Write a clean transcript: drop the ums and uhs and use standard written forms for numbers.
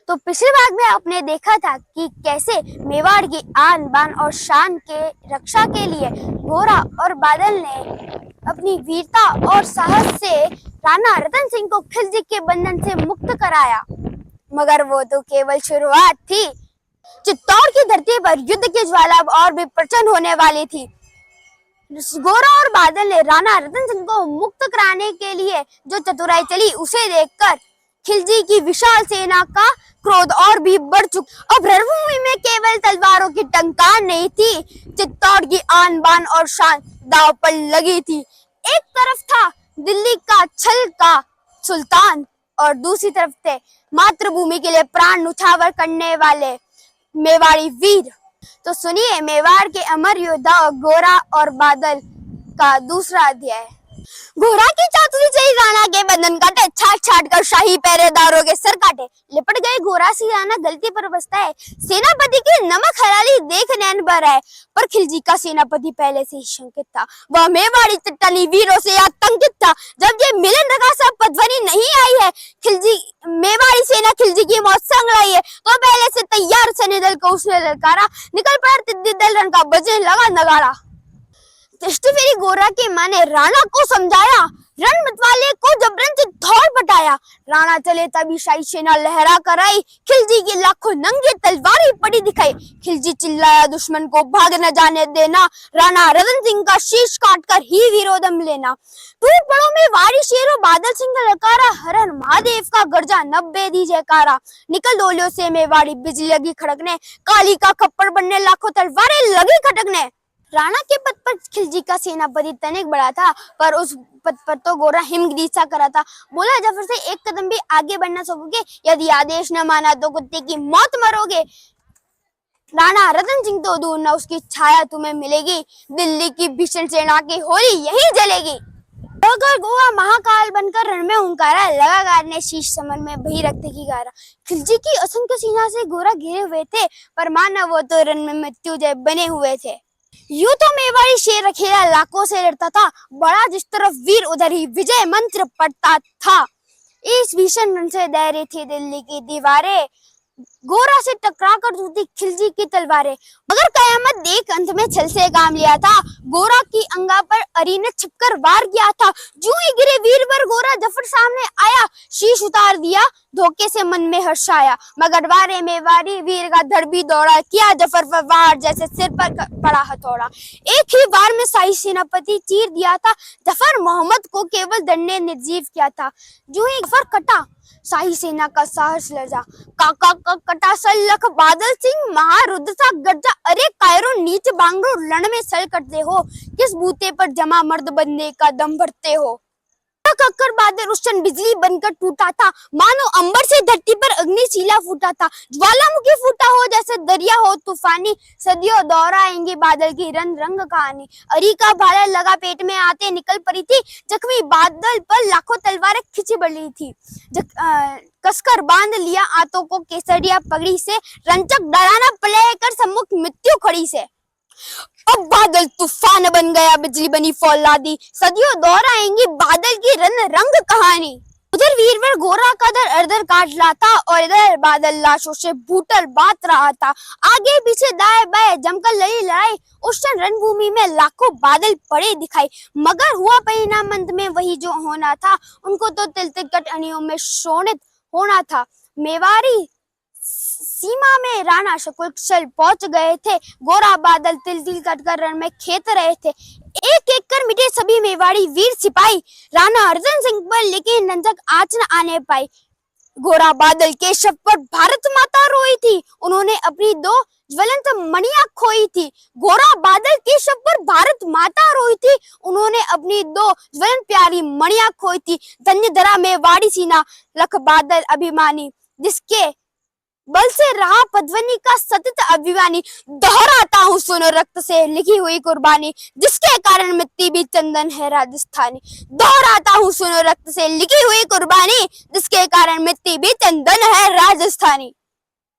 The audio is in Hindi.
तो पिछले भाग में आपने देखा था कि कैसे मेवाड़ की आन बान और शान के रक्षा के लिए गोरा और बादल ने अपनी वीरता और साहस से राणा रतन सिंह को खिलजी के बंधन से मुक्त कराया। मगर वो तो केवल शुरुआत थी। चित्तौड़ की धरती पर युद्ध की ज्वाला और भी प्रचंड होने वाली थी। गोरा और बादल ने राणा रतन सिंह को मुक्त कराने के लिए जो चतुराई चली उसे देखकर खिलजी की विशाल सेना का क्रोध और भी बढ़ चुका। अब रणभूमि में केवल तलवारों की टंकार नहीं थी, चित्तौड़ की आन बान और शान दांव पर लगी थी। एक तरफ था दिल्ली का छल का सुल्तान और दूसरी तरफ थे मातृभूमि के लिए प्राण न्यौछावर करने वाले मेवाड़ी वीर। तो सुनिए मेवाड़ के अमर योद्धा गोरा और बादल का दूसरा अध्याय। गोरा की चातुरी चली राणा के बंधन काटे, छाट छाट कर शाही पहरेदारों के सर काटे। लिपट गए गोरा सी राणा गलती पर बसता है, सेनापति की नमक हलाली देख नैन भर है। पर खिलजी का सेनापति पहले से ही शंकित था, वह मेवाड़ी चट्टानी वीरों से आतंकित था। जब ये मिलन रकासा पदवनी नहीं आई है, खिलजी मेवाड़ी सेना खिलजी की मौत संग लाई है, तो पहले से तैयार सैन्य दल को उसने ललकारा। निकल पड़ा तिद्दी दल, रन का बजने लगा नगाड़ा। दृष्टि फेरी गोरा की मां ने राणा को समझाया, रण मतवाले को जबरन से धौड़ पटाया। राणा चले तभी शाही सेना लहरा कर आई, खिलजी की लाखों नंगे तलवारें पड़ी दिखाई। खिलजी चिल्लाया, दुश्मन को भाग न जाने देना, राणा रतन सिंह का शीश काट कर ही वीरोदम लेना। टूट पड़ो में वारी शेरों, बादल सिंह का लकारा, हर हर महादेव का गर्जा, नब्बे दी जयकारा। निकल डोलियों से मेवाड़ी बिजली लगी खड़कने, काली का खप्पड़ बनने लाखों तलवारें लगी खटकने। राणा के पद पर खिलजी का सेनापति तनिक बड़ा था, पर उस पद पर तो गोरा हिमगिरी सा करा था। बोला, जफर से एक कदम भी आगे बढ़ना सकोगे, यदि आदेश न माना तो कुत्ते की मौत मरोगे। राणा रतन सिंह तो दूर न उसकी छाया तुम्हें मिलेगी, दिल्ली की भीषण सेना की होली यहीं जलेगी। अगर गोवा महाकाल बनकर रण में हुंकारा, लगा गारने शीश समन में भई रक्त की गारा। खिलजी की असंख्य सेना से गोरा घिरे हुए थे, पर माना वो तो रण में मृत्युजय बने हुए थे। यूं तो मेवाड़ी शेर अकेला लाखों से लड़ता था, बड़ा जिस तरफ वीर उधर ही विजय मंत्र पढ़ता था। इस भीषण रण से दायरे थी दिल्ली की दीवारें, गोरा से टकरा कर टूटी खिलजी की तलवारें। मगर कयामत देख अंत में छल से काम लिया था, गोरा की अंगा पर अरी ने छिपकर वार किया था। जूं ही गिरे वीर पर गोरा जफर सामने आया, शीश उतार दिया, धोखे से मन में हर्ष आया। मगर वारे मेवाड़ी वीर का धड़ भी दौड़ा, किया जफर पर वार जैसे सिर पर पड़ा हथौड़ा। एक ही वार में शाही सेनापति चीर दिया था, जफर मोहम्मद को केवल दंड ने निर्जीव किया था। जूं ही जफर कटा, शाही सेना का साहस लजा, काका का कटा सल्लख बादल सिंह महारुद्र सा गर्जा। अरे कायरो नीच बांगरो, रण में सल करते हो, किस बूते पर जमा मर्द बनने का दम भरते हो। कक्कर बादल उस क्षण बिजली बनकर टूटा था, मानो अंबर से धरती पर अग्निशीला फूटा था। ज्वालामुखी फूटा हो जैसे दरिया हो तूफानी, सदियों दोहराएंगे बादल की रंग रंग कहानी। अरी का भाला लगा पेट में आते निकल पड़ी थी, जख्मी बादल पर लाखों तलवारें खिंची बढ़ी थी। कसकर बांध लिया आंतों को केसरिया पगड़ी से, रंचक डराना प्रलय कर सम्मुख मृत्यु खड़ी से। अब बादल तूफान बन गया, बिजली बनी फौलादी, सदियों दोहराएंगी बादल की रंग रंग कहानी। उधर वीरवर गोरा का दर अर्धर काट रहा था और इधर बादल लाशों से भूतल बात रहा था। आगे पीछे दाएं बाएं जमकर लड़ी लड़ाई, उस क्षण रणभूमि में लाखों बादल पड़े दिखाई। मगर हुआ परिणाम अंत में वही जो होना था, उनको तो तिल तिलकट अनियों में शोणित होना था। मेवाड़ी सीमा में राणा शकुंतल पहुंच गए थे, गोरा बादल तिल तिल कटकर रण में खेत रहे थे। एक एक कर मिटे सभी मेवाड़ी वीर सिपाही, राणा रतन सिंह पर लेकिन नंजक आंच न आने पाई। गोरा बादल के शव पर भारत माता रोई थी, उन्होंने अपनी दो ज्वलंत मणियां खोई थी। गोरा बादल के शव पर भारत माता रोई थी, उन्होंने अपनी दो ज्वलंत प्यारी मणियां खोई थी। धन्य धरा मेवाड़ी सीना, लख बादल अभिमानी, जिसके बल से रहा पद्वनी का सतत अभिमानी। दोहराता हूँ सुनो रक्त से लिखी हुई कुर्बानी, जिसके कारण मिट्टी भी चंदन है राजस्थानी। दोहराता हूँ सुनो रक्त से लिखी हुई कुर्बानी, जिसके कारण मिट्टी भी चंदन है राजस्थानी।